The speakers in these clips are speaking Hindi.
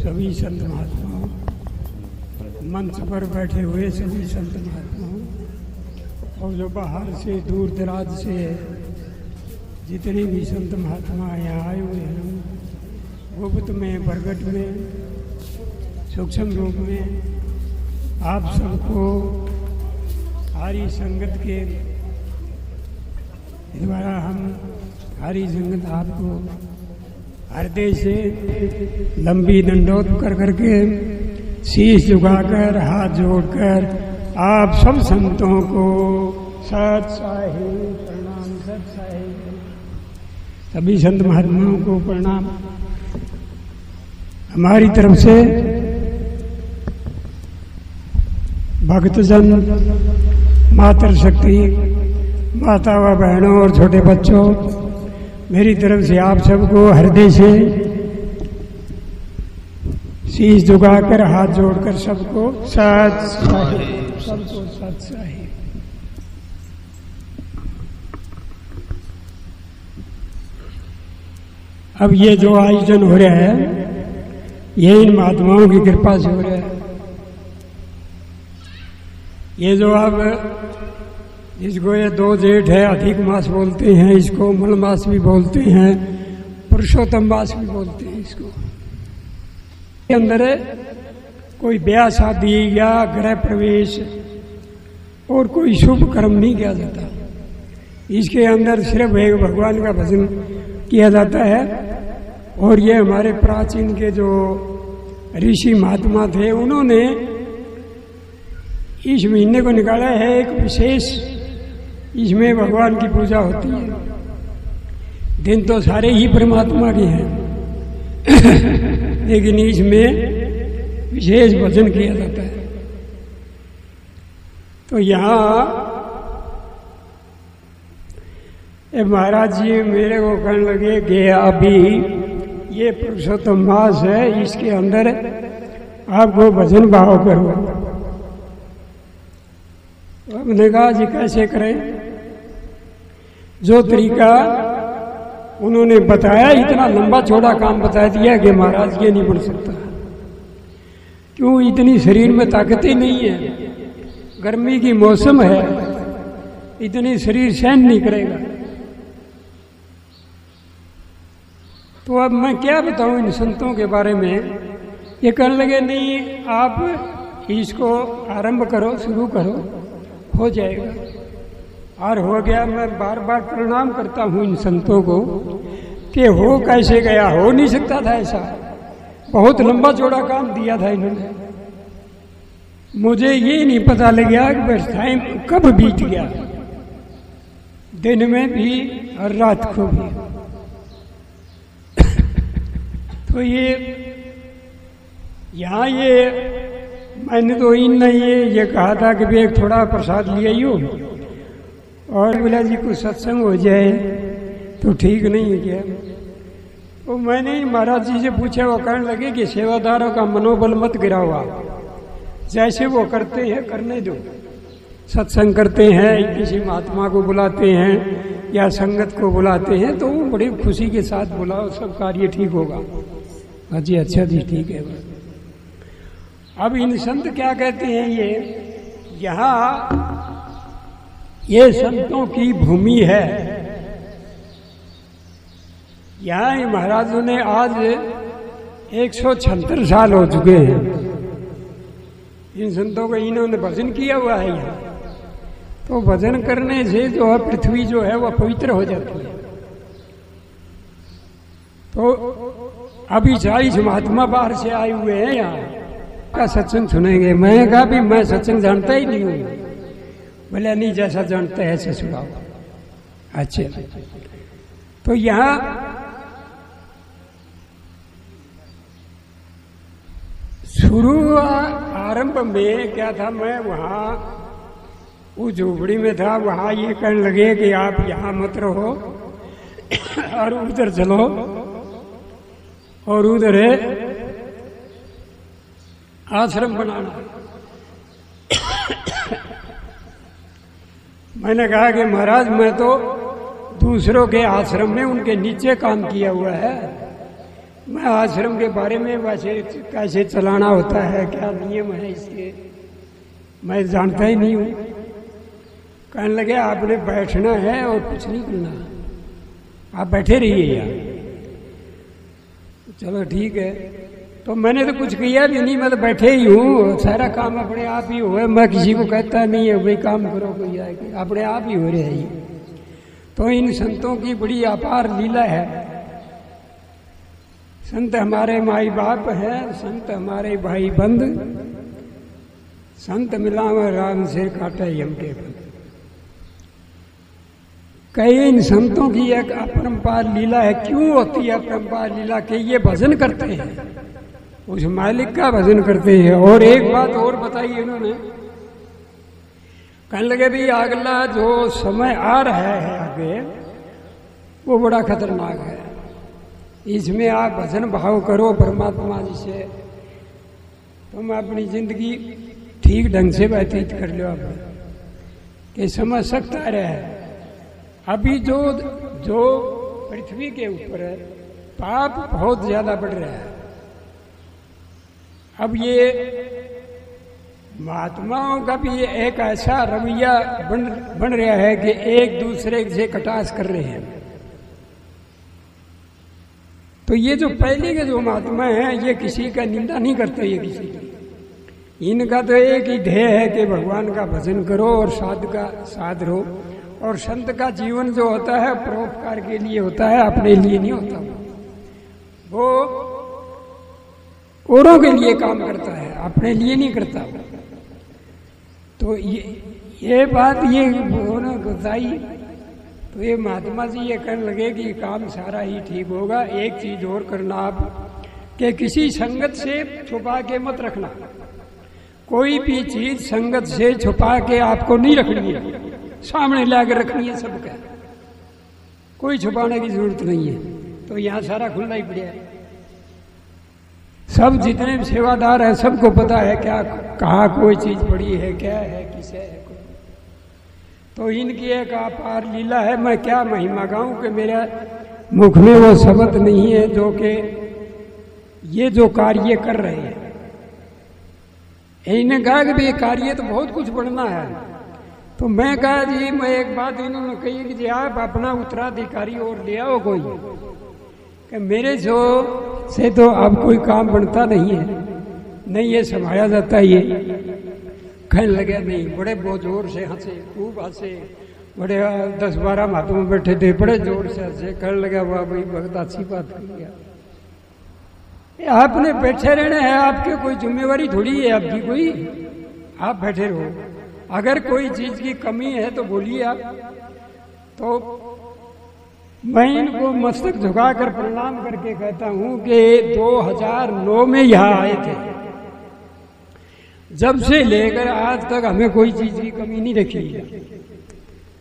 सभी संत महात्माओं, मंच पर बैठे हुए सभी संत महात्माओं, और जो बाहर से दूर दराज से जितने भी संत महात्मा यहाँ आए हुए हैं, गुप्त में प्रगट में सूक्ष्म रूप में, आप सबको हरी संगत के द्वारा हम हरी संगत आपको हृदय से लंबी दंडोत कर करके शीश झुकाकर हाथ जोड़कर आप सब संतों को सत साहिब प्रणाम, सत साहिब सभी संत महात्माओं को प्रणाम। हमारी तरफ से भक्तजन, मातृशक्ति, माता व बहनों और छोटे बच्चों, मेरी तरफ से आप सबको हृदय से शीश झुकाकर हाथ जोड़कर सबको सत साहिब, सबको सत साहिब। अब ये जो आयोजन हो रहा है ये इन महात्माओं की कृपा से हो रहा है। ये जो अब इसको ये 2 जेठ है, अधिक मास बोलते हैं इसको, मल मास भी बोलते हैं, पुरुषोत्तम मास भी बोलते हैं इसको। के अंदर कोई ब्याह शादी या गृह प्रवेश और कोई शुभ कर्म नहीं किया जाता। इसके अंदर सिर्फ एक भगवान का भजन किया जाता है। और ये हमारे प्राचीन के जो ऋषि महात्मा थे उन्होंने इस महीने को निकाला है एक विशेष, इसमें भगवान की पूजा होती है। दिन तो सारे ही परमात्मा के हैं लेकिन इसमें विशेष भजन किया जाता है। तो यहाँ महाराज जी मेरे को कहने लगे कि अभी ये पुरुषोत्तम मास है, इसके अंदर आपको भजन भाव करो। हमने कहा जी कैसे करें? जो तरीका उन्होंने बताया, इतना लंबा चौड़ा काम बता दिया कि महाराज ये नहीं बन सकता। क्यों? इतनी शरीर में ताकत ही नहीं है, गर्मी की मौसम है, इतनी शरीर सहन नहीं करेगा। तो अब मैं क्या बताऊं इन संतों के बारे में? ये कहने लगे नहीं आप इसको आरंभ करो, शुरू करो, हो जाएगा। और हो गया। मैं बार बार प्रणाम करता हूँ इन संतों को कि हो कैसे गया, हो नहीं सकता था ऐसा। बहुत लंबा चौड़ा काम दिया था इन्होंने। मुझे ये नहीं पता लग गया कि बस टाइम कब बीत गया, दिन में भी और रात को भी। तो ये यहाँ ये मैंने तो इन ये कहा था कि भी एक थोड़ा प्रसाद ले आइयो और बोला जी कुछ सत्संग हो जाए तो ठीक नहीं है क्या? तो मैंने महाराज जी से पूछा, वो कहने लगे कि सेवादारों का मनोबल मत गिराओ आप, जैसे वो करते हैं करने दो। सत्संग करते हैं, किसी महात्मा को बुलाते हैं या संगत को बुलाते हैं तो वो बड़ी खुशी के साथ बुलाओ, सब कार्य ठीक होगा। हाँ जी, अच्छा जी, ठीक है। अब इन संत क्या कहते हैं, ये यहाँ ये संतों की भूमि है। यहाँ महाराजों ने आज 176 साल हो चुके हैं इन संतों को, इन्होंने भजन किया हुआ है यहाँ। तो भजन करने से जो है पृथ्वी जो है वह पवित्र हो जाती है। तो अभी 40 महात्मा बाहर से आए हुए हैं यहाँ का सत्संग सुनेंगे। मैंने कहा भी मैं सत्संग जानता ही नहीं हूँ। बोले नहीं, जैसा जानता है ऐसे सुनाओ। अच्छा, तो यहाँ शुरू आरंभ में क्या था, मैं वहाँ वो झोपड़ी में था, वहाँ ये कहने लगे कि आप यहाँ मत रहो और उधर चलो, और उधर है आश्रम बनाना। मैंने कहा कि महाराज मैं तो दूसरों के आश्रम में उनके नीचे काम किया हुआ है, मैं आश्रम के बारे में वैसे कैसे चलाना होता है, क्या नियम है इसके, मैं जानता ही नहीं हूँ। कहने लगे आपने बैठना है और कुछ नहीं करना, आप बैठे रहिए यार। चलो ठीक है। तो मैंने तो कुछ किया भी नहीं, मैं तो बैठे ही हूँ, सारा काम अपने आप ही हुआ, मैं किसी को कहता नहीं है भाई काम करो कोई आएगी, अपने आप ही हो रहे हैं। तो इन संतों की बड़ी अपार लीला है। संत हमारे माई बाप हैं, संत हमारे भाई बंद, संत मिलावा राम से काटे यम के बंद। कई इन संतों की एक अपरंपार लीला है। क्यों होती है अपरंपार लीला? कि ये भजन करते हैं, उस मालिक का भजन करते हैं। और एक बात और बताई इन्होंने, कहने लगे भी अगला जो समय आ रहा है आगे वो बड़ा खतरनाक है, इसमें आप भजन भाव करो परमात्मा जी से, तुम अपनी जिंदगी ठीक ढंग से व्यतीत कर लो। आप कि समझ सकता रहे अभी जो पृथ्वी के ऊपर है पाप बहुत ज्यादा बढ़ रहा है। अब ये महात्माओं का भी एक ऐसा रवैया बन रहा है कि एक दूसरे से कटास कर रहे हैं। तो ये जो पहले के जो महात्मा हैं ये किसी का निंदा नहीं करते, ये किसी की, इनका तो एक ही ध्येय है कि भगवान का भजन करो और साध का साध रहो। और संत का जीवन जो होता है परोपकार के लिए होता है, अपने लिए नहीं होता। वो औरों के लिए काम करता है, अपने लिए नहीं करता। तो ये बात ये उन्होंने बताई। तो ये महात्मा जी ये कहने लगे कि काम सारा ही ठीक होगा। एक चीज और करना आप कि किसी संगत से छुपा के मत रखना। कोई भी चीज संगत से छुपा के आपको नहीं रखनी है, सामने लाकर रखनी है सबका, कोई छुपाने की जरूरत नहीं है। तो यहाँ सारा खुला ही पड़ा है, सब जितने सेवादार हैं सबको पता है क्या कहाँ कोई चीज पड़ी है, क्या है, किसे है। तो इनकी एक अपार लीला है। मैं क्या महिमा गाऊं कि मेरा मुख में वो शब्द नहीं है जो कि ये जो कार्य कर रहे हैं। इन्हें कहा कि ये कार्य तो बहुत कुछ बढ़ना है। तो मैं कहा जी, मैं एक बात इन्होंने कही कि जी आप अपना उत्तराधिकारी और ले आओ कोई, कि मेरे जो से तो अब कोई काम बनता नहीं है, नहीं ये संभाला जाता ये। कहने लगे नहीं, बड़े बहुत जोर से हंसे, खूब हंसे, बड़े 10-12 महात्मा बैठे थे, बड़े जोर से हंसे। कहने लगा वाह भाई बहुत अच्छी बात कर लिया, आपने बैठे रहना है, आपके कोई जिम्मेवारी थोड़ी है आपकी कोई, आप बैठे रहो। अगर कोई चीज की कमी है तो बोलिए आप। तो मैं इनको मस्तक झुकाकर प्रणाम करके कहता हूं कि 2009 में यहां आए थे, जब से लेकर आज तक हमें कोई चीज की कमी नहीं रखी है।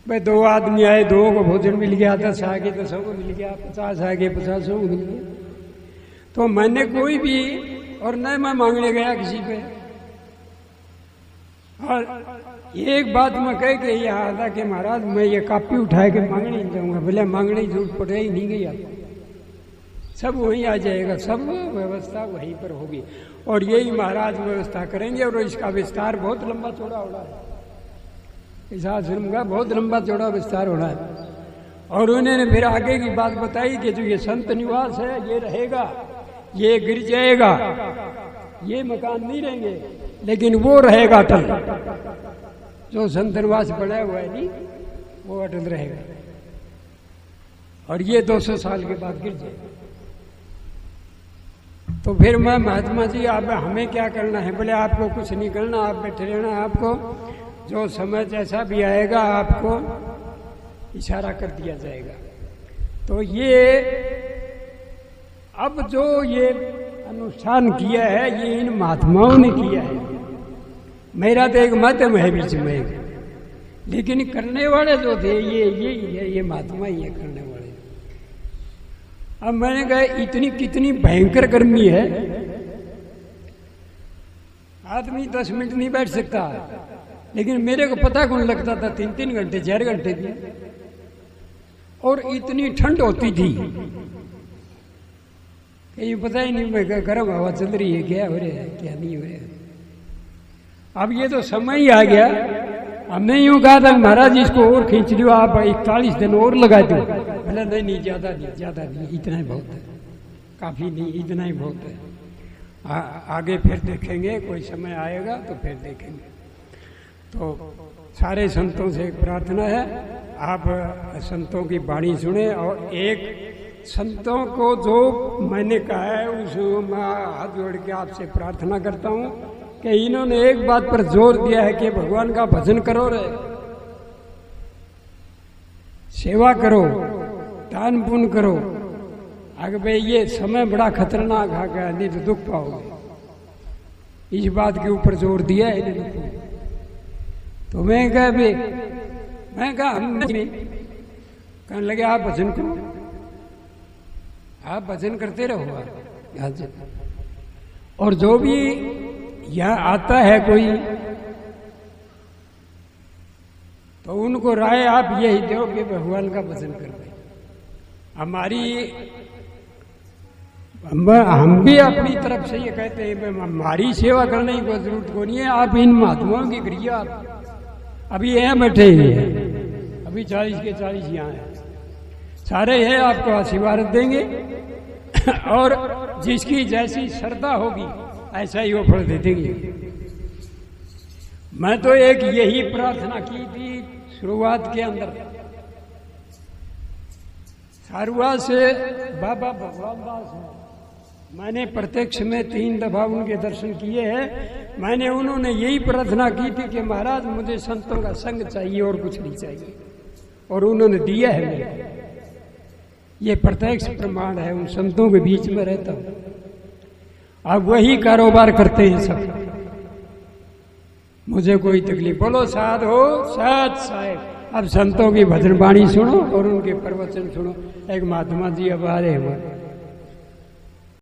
भाई 2 आदमी आए, 2 को भोजन मिल गया, 10 आगे 10 को मिल गया, 50 आगे 50 को मिल गया। तो मैंने कोई भी और न मैं मांगने गया किसी पे। और एक बात मैं कह के यहाँ आता कि महाराज मैं ये कापी उठा के मांगने नहीं जाऊंगा, भले मांगने की जरूरत पड़े ही नहीं गई, आपको सब वहीं आ जाएगा, सब व्यवस्था वहीं पर होगी। और यही महाराज व्यवस्था करेंगे। और इसका विस्तार बहुत लंबा चौड़ा हो रहा है, इस आश्रम का बहुत लंबा चौड़ा विस्तार हो रहा है। और उन्होंने फिर आगे की बात बताई कि जो ये संत निवास है ये रहेगा, ये गिर जाएगा, ये मकान नहीं रहेंगे, लेकिन वो रहेगा अटल, जो संत निवास बना हुआ है नहीं वो अटल रहेगा। और ये 200 साल के बाद गिर जाएगा। तो फिर मैं महात्मा जी आप हमें क्या करना है? बोले आपको कुछ नहीं करना, आप बैठे रहना, आपको जो समय जैसा भी आएगा आपको इशारा कर दिया जाएगा। तो ये अब जो ये अनुष्ठान किया है ये इन महात्माओं ने किया है, मेरा तो एक मत है बीच में, लेकिन करने वाले जो थे ये महात्मा ही है करने वाले। अब मैंने कहा इतनी कितनी भयंकर गर्मी है, आदमी 10 मिनट नहीं बैठ सकता, लेकिन मेरे को पता कौन लगता था 3-3 घंटे 4 घंटे भी, और इतनी ठंड होती थी ये पता ही नहीं मैं गर्म हवा चल रही है, क्या हो रहा है क्या नहीं हो रहा है। अब ये तो समय ही आ गया। हमने यूं कहा था महाराज इसको और खींच लियो, आप 41 दिन और लगा दो। बोला नहीं ज्यादा नहीं, इतना ही बहुत है, काफी नहीं, इतना ही बहुत है। आगे फिर देखेंगे, कोई समय आएगा तो फिर देखेंगे। तो सारे संतों से एक प्रार्थना है, आप संतों की वाणी सुने। और एक संतों को जो मैंने कहा है उस मैं हाथ जोड़ के आपसे प्रार्थना करता हूँ कि इन्होंने एक बात पर जोर दिया है कि भगवान का भजन करो रे, सेवा करो, दान पुण्य करो। अगर भाई ये समय बड़ा खतरनाक आ गया, नहीं तो दुख पाओगे। इस बात के ऊपर जोर दिया है इन्होंने। तो मैं कहा हम कहने लगे आप भजन करो, आप भजन करते रहो यहाँ से। और जो भी यहाँ आता है कोई तो उनको राय आप यही दो कि भगवान का भजन कर रहे। हम भी अपनी तरफ से ये कहते हैं हमारी सेवा करने की कोई जरूरत को नहीं है, आप इन महात्माओं की करिए। आप अभी यहाँ बैठे ही हैं, अभी 40 के 40 यहाँ हैं, सारे हैं, आपको आशीर्वाद देंगे। और जिसकी जैसी श्रद्धा होगी ऐसा ही वो फल दे देंगे। मैं तो एक यही प्रार्थना की थी शुरुआत के अंदर, सारुआ से बाबा भगवान दास है, मैंने प्रत्यक्ष में 3 दफा उनके दर्शन किए हैं। मैंने उन्होंने यही प्रार्थना की थी कि महाराज मुझे संतों का संग चाहिए और कुछ नहीं चाहिए, और उन्होंने दिया है मेरे। ये प्रत्यक्ष प्रमाण है, उन संतों के बीच में रहता हूं। अब वही कारोबार करते हैं सब, मुझे कोई तकलीफ। बोलो साध हो साध साहेब। अब संतों की भजन वाणी सुनो और उनके प्रवचन सुनो। एक महात्मा जी अब आ रहे हैं